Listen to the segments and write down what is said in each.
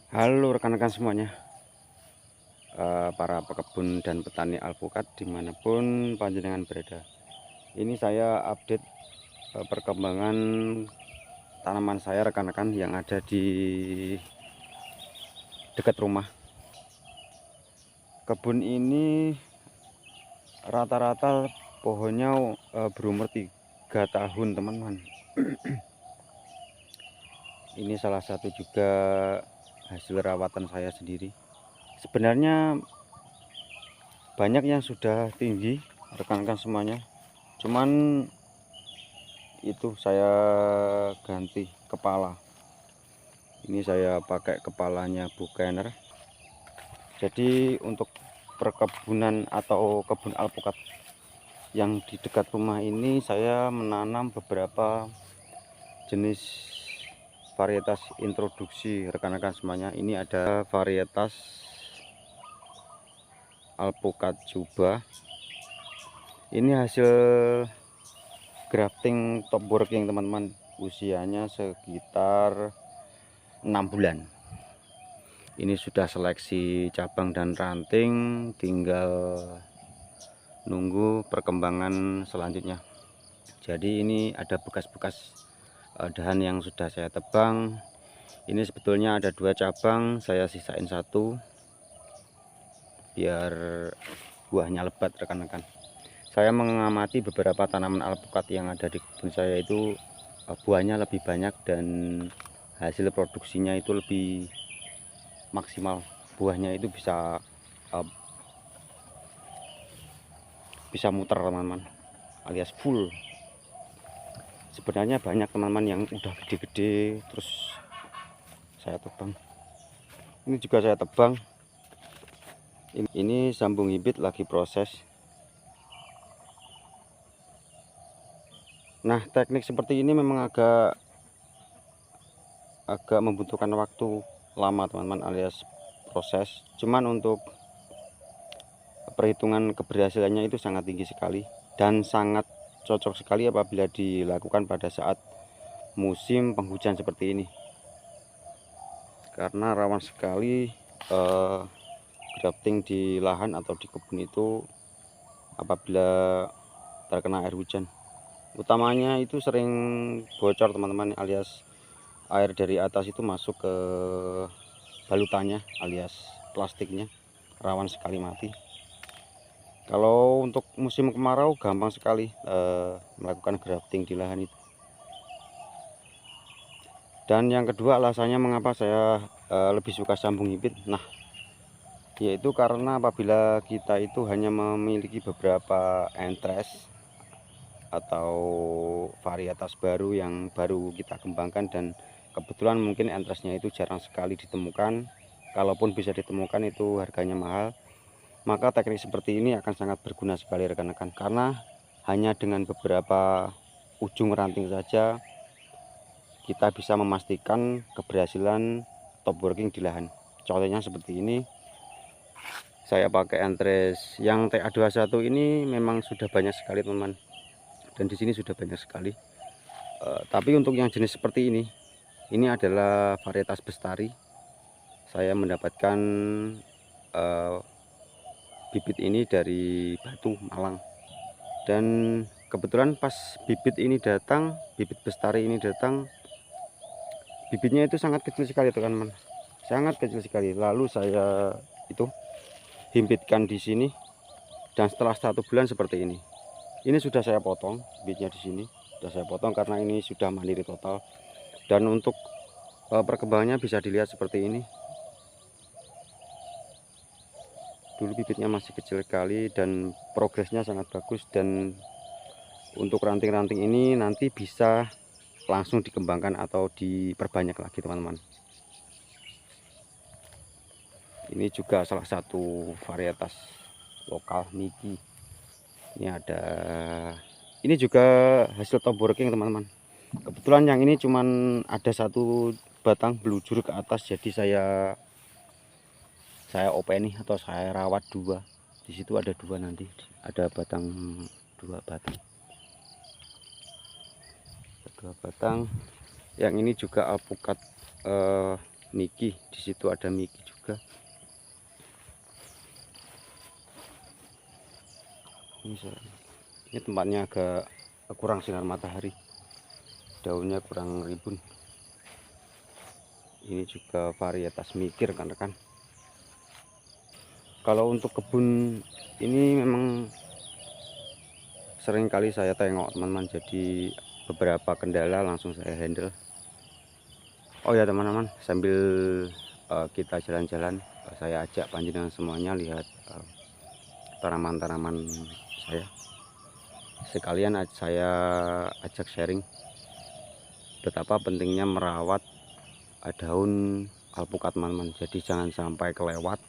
Halo rekan-rekan semuanya, para pekebun dan petani alpukat dimanapun panjenengan berada. Ini saya update perkembangan tanaman saya rekan-rekan yang ada di dekat rumah. Kebun ini rata-rata pohonnya berumur 3 tahun teman-teman. Ini salah satu juga hasil rawatan saya sendiri. Sebenarnya banyak yang sudah tinggi rekan-rekan semuanya, cuman itu saya ganti kepala. Ini saya pakai kepalanya Bukaner. Jadi untuk perkebunan atau kebun alpukat yang di dekat rumah ini saya menanam beberapa jenis varietas introduksi rekan-rekan semuanya. Ini ada varietas alpukat Juba. Ini hasil grafting top working teman-teman, usianya sekitar 6 bulan. Ini sudah seleksi cabang dan ranting, tinggal nunggu perkembangan selanjutnya. Jadi ini ada bekas-bekas dahan yang sudah saya tebang. Ini sebetulnya ada 2 cabang, saya sisain 1 biar buahnya lebat rekan-rekan. Saya mengamati beberapa tanaman alpukat yang ada di kebun saya itu buahnya lebih banyak dan hasil produksinya itu lebih maksimal. Buahnya itu bisa muter teman-teman, alias full. Sebenarnya banyak teman-teman yang udah gede-gede terus saya tebang. Ini juga saya tebang. Ini sambung hibit lagi proses. Nah, teknik seperti ini memang agak membutuhkan waktu lama teman-teman, alias proses. Cuman untuk perhitungan keberhasilannya itu sangat tinggi sekali dan sangat cocok sekali apabila dilakukan pada saat musim penghujan seperti ini, karena rawan sekali grafting di lahan atau di kebun itu apabila terkena air hujan. Utamanya itu sering bocor teman-teman, alias air dari atas itu masuk ke balutannya alias plastiknya, rawan sekali mati. Kalau untuk musim kemarau gampang sekali melakukan grafting di lahan itu. Dan yang kedua alasannya mengapa saya lebih suka sambung hibit, nah yaitu karena apabila kita itu hanya memiliki beberapa entres atau varietas baru yang baru kita kembangkan, dan kebetulan mungkin entresnya itu jarang sekali ditemukan, kalaupun bisa ditemukan itu harganya mahal, maka teknik seperti ini akan sangat berguna sekali rekan-rekan, karena hanya dengan beberapa ujung ranting saja kita bisa memastikan keberhasilan top working di lahan. Contohnya seperti ini, saya pakai entres yang TA21 ini memang sudah banyak sekali teman-teman, dan di sini sudah banyak sekali. Tapi untuk yang jenis seperti ini adalah varietas bestari. Saya mendapatkan bibit ini dari Batu Malang, dan kebetulan pas bibit bestari ini datang, bibitnya itu sangat kecil sekali teman-teman, sangat kecil sekali. Lalu saya itu himpitkan di sini, dan setelah 1 bulan seperti ini. Ini sudah saya potong bibitnya, di sini sudah saya potong karena ini sudah mandiri total. Dan untuk perkembangannya bisa dilihat seperti ini. Dulu bibitnya masih kecil sekali dan progresnya sangat bagus, dan untuk ranting-ranting ini nanti bisa langsung dikembangkan atau diperbanyak lagi teman-teman. Ini juga salah satu varietas lokal Niki. Ini juga hasil top working teman-teman. Kebetulan yang ini cuman ada 1 batang belujur ke atas, jadi saya openi atau saya rawat 2. Di situ ada 2, nanti ada batang 2 batang. 2 batang. Yang ini juga alpukat Miki, di situ ada Miki juga. Ini tempatnya agak kurang sinar matahari, daunnya kurang ribun. Ini juga varietas Miki rekan-rekan. Kalau untuk kebun ini memang sering kali saya tengok teman-teman, jadi beberapa kendala langsung saya handle. Oh ya teman-teman, sambil kita jalan-jalan, saya ajak panjenengan semuanya lihat tanaman-tanaman saya. Sekalian saya ajak sharing betapa pentingnya merawat daun alpukat teman-teman. Jadi jangan sampai kelewat,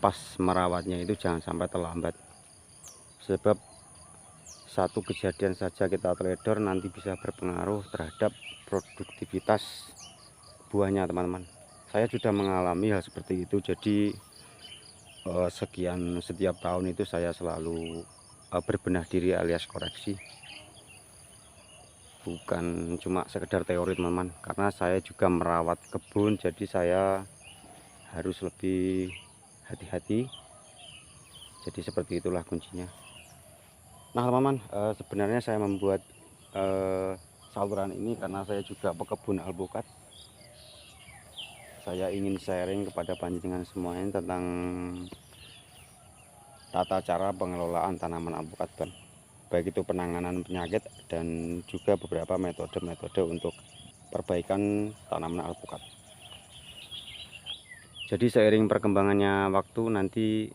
pas merawatnya itu jangan sampai terlambat, sebab satu kejadian saja kita teledor nanti bisa berpengaruh terhadap produktivitas buahnya teman-teman. Saya sudah mengalami hal seperti itu, jadi setiap tahun itu saya selalu berbenah diri alias koreksi, bukan cuma sekedar teori teman-teman, karena saya juga merawat kebun, jadi saya harus lebih hati-hati. Jadi seperti itulah kuncinya. Nah teman-teman, sebenarnya saya membuat saluran ini karena saya juga pekebun alpukat. Saya ingin sharing kepada panjenengan semuanya tentang tata cara pengelolaan tanaman alpukat, baik itu penanganan penyakit dan juga beberapa metode-metode untuk perbaikan tanaman alpukat. Jadi seiring perkembangannya waktu, nanti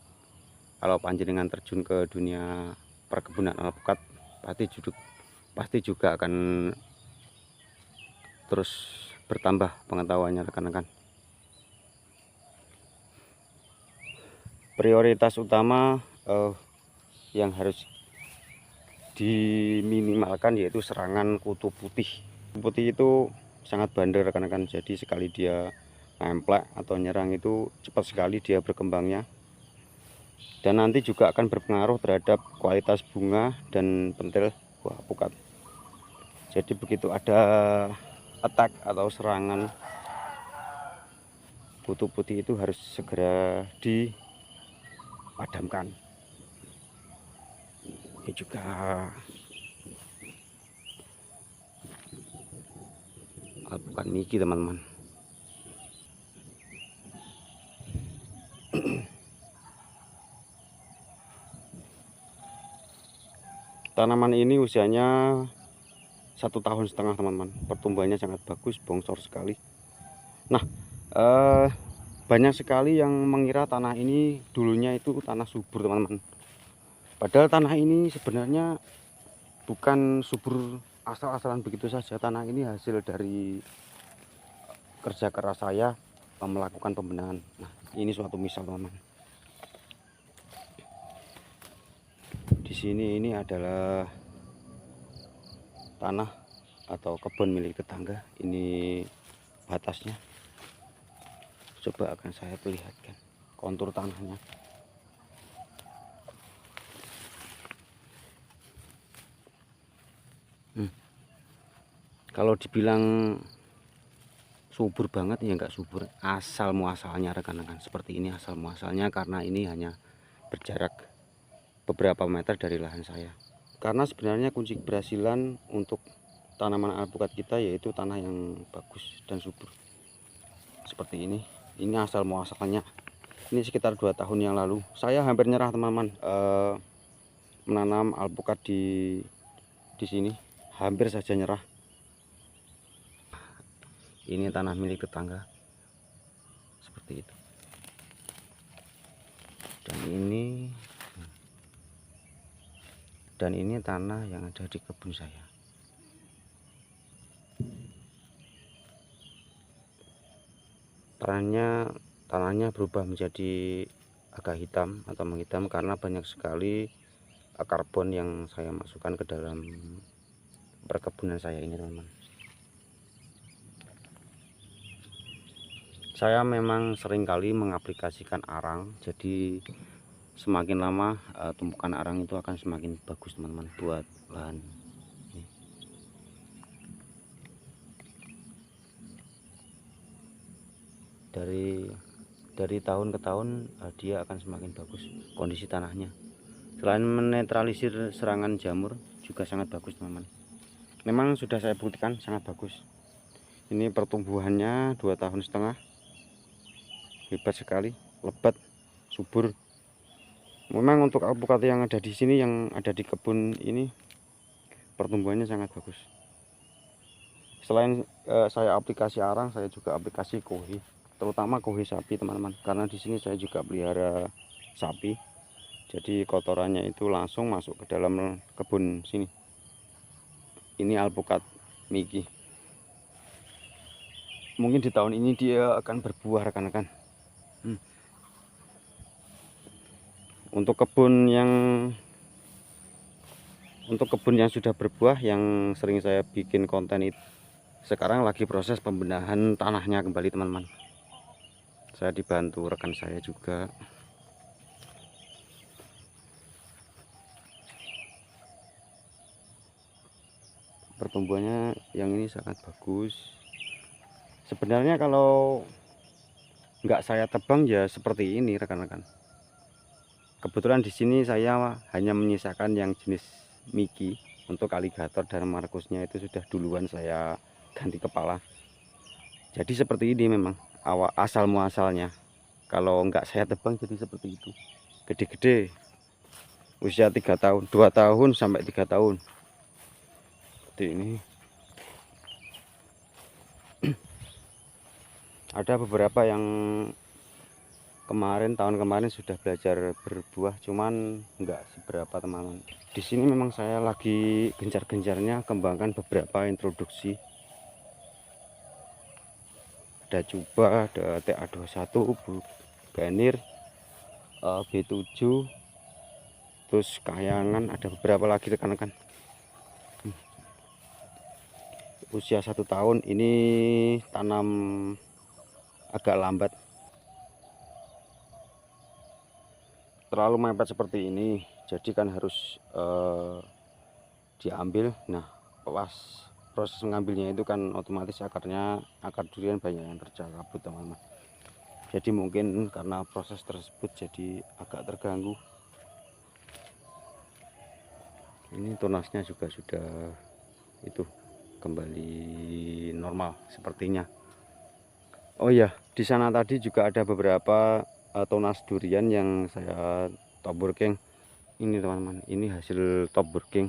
kalau panjenengan terjun ke dunia perkebunan alpukat, pasti juga akan terus bertambah pengetahuannya rekan-rekan. Prioritas utama yang harus diminimalkan yaitu serangan kutu putih. Kutu putih itu sangat bandel rekan-rekan, jadi sekali dia nemplek atau nyerang itu cepat sekali dia berkembangnya, dan nanti juga akan berpengaruh terhadap kualitas bunga dan pentil buah alpukat. Jadi begitu ada attack atau serangan kutu putih itu harus segera dipadamkan. Ini juga alpukat Miki teman-teman. Tanaman ini usianya 1,5 tahun teman-teman. Pertumbuhannya sangat bagus, bongsor sekali. Nah, banyak sekali yang mengira tanah ini dulunya itu tanah subur teman-teman. Padahal tanah ini sebenarnya bukan subur asal-asalan begitu saja. Tanah ini hasil dari kerja keras saya melakukan pembenahan. Nah, ini suatu misal teman-teman. Di sini ini adalah tanah atau kebun milik tetangga. Ini batasnya. Coba akan saya perlihatkan kontur tanahnya. Kalau dibilang subur banget ya nggak subur, asal muasalnya rekan-rekan. Seperti ini asal muasalnya, karena ini hanya berjarak beberapa meter dari lahan saya. Karena sebenarnya kunci keberhasilan untuk tanaman alpukat kita yaitu tanah yang bagus dan subur. Seperti ini asal muasalnya. Ini sekitar 2 tahun yang lalu saya hampir nyerah teman-teman, menanam alpukat di sini, hampir saja nyerah. Ini tanah milik tetangga seperti itu, dan ini tanah yang ada di kebun saya. Tanahnya berubah menjadi agak hitam atau menghitam karena banyak sekali karbon yang saya masukkan ke dalam perkebunan saya ini teman-teman. Saya memang seringkali mengaplikasikan arang, jadi semakin lama tumpukan arang itu akan semakin bagus teman-teman buat lahan. dari tahun ke tahun dia akan semakin bagus kondisi tanahnya. Selain menetralisir serangan jamur juga sangat bagus teman-teman. Memang sudah saya buktikan sangat bagus. Ini pertumbuhannya 2,5 tahun, hebat sekali, lebat, subur. Memang untuk alpukat yang ada di sini, yang ada di kebun ini, pertumbuhannya sangat bagus. Selain saya aplikasi arang, saya juga aplikasi kohi, terutama kohi sapi teman-teman, karena di sini saya juga pelihara sapi. Jadi kotorannya itu langsung masuk ke dalam kebun sini. Ini alpukat Mickey. Mungkin di tahun ini dia akan berbuah rekan-rekan. Untuk kebun yang sudah berbuah, yang sering saya bikin konten itu, sekarang lagi proses pembenahan tanahnya kembali teman-teman. Saya dibantu rekan saya juga. Pertumbuhannya yang ini sangat bagus. Sebenarnya kalau nggak saya tebang ya seperti ini rekan-rekan. Kebetulan di sini saya hanya menyisakan yang jenis Mickey. Untuk aligator dan markusnya itu sudah duluan saya ganti kepala. Jadi seperti ini memang asal muasalnya. Kalau nggak saya tebang jadi seperti itu. Gede-gede. Usia 3 tahun, 2 tahun sampai 3 tahun. Seperti ini. Ada beberapa yang tahun kemarin sudah belajar berbuah, cuman nggak seberapa teman-teman. Di sini memang saya lagi gencar-gencarnya kembangkan beberapa introduksi. Ada Cuba, ada TA21, Banir, B7, terus Kayangan, ada beberapa lagi rekan-rekan. Usia 1 tahun, ini tanam agak lambat, terlalu mepet seperti ini, jadi kan harus diambil. Nah, pas proses mengambilnya itu kan otomatis akar durian banyak yang tercabut teman-teman. Jadi mungkin karena proses tersebut jadi agak terganggu. Ini tunasnya juga sudah itu kembali normal sepertinya. Oh iya, di sana tadi juga ada beberapa tunas durian yang saya top working. Ini teman-teman, ini hasil top working.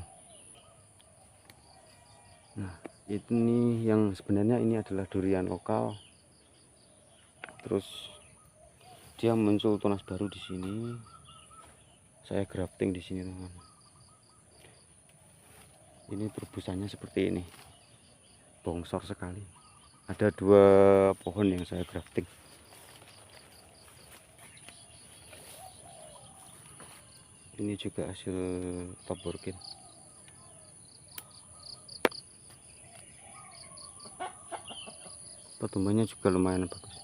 Nah, ini yang sebenarnya ini adalah durian lokal. Terus dia muncul tunas baru di sini. Saya grafting di sini teman-teman. Ini terubusannya seperti ini, bongsor sekali. Ada 2 pohon yang saya grafting. Ini juga hasil top working. Pertumbuhannya juga lumayan bagus.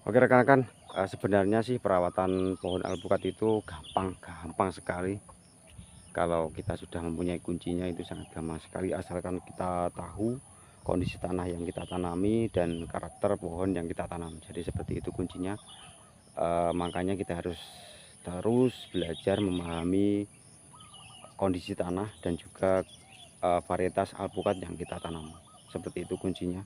Oke rekan-rekan, sebenarnya sih perawatan pohon alpukat itu gampang sekali. Kalau kita sudah mempunyai kuncinya itu sangat gampang sekali, asalkan kita tahu kondisi tanah yang kita tanami dan karakter pohon yang kita tanam. Jadi seperti itu kuncinya. Makanya kita harus terus belajar memahami kondisi tanah dan juga varietas alpukat yang kita tanam. Seperti itu kuncinya.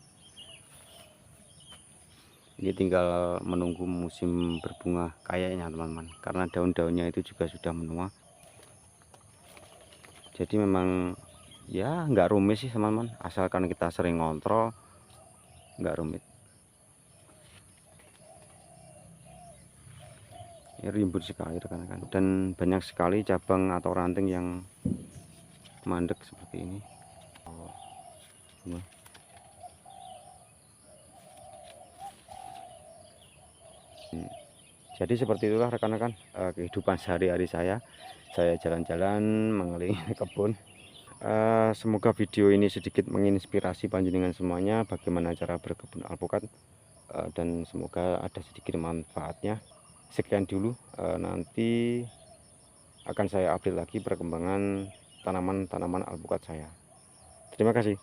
Ini tinggal menunggu musim berbunga kayaknya teman-teman, karena daun-daunnya itu juga sudah menua. Jadi memang ya nggak rumit sih teman-teman, asalkan kita sering ngontrol, nggak rumit. Ini rimbun sekali rekan-rekan, dan banyak sekali cabang atau ranting yang mandek seperti ini. Jadi seperti itulah rekan-rekan kehidupan sehari-hari saya jalan-jalan mengelilingi kebun. Semoga video ini sedikit menginspirasi panjenengan semuanya bagaimana cara berkebun alpukat, dan semoga ada sedikit manfaatnya. Sekian dulu, nanti akan saya update lagi perkembangan tanaman-tanaman alpukat saya. Terima kasih.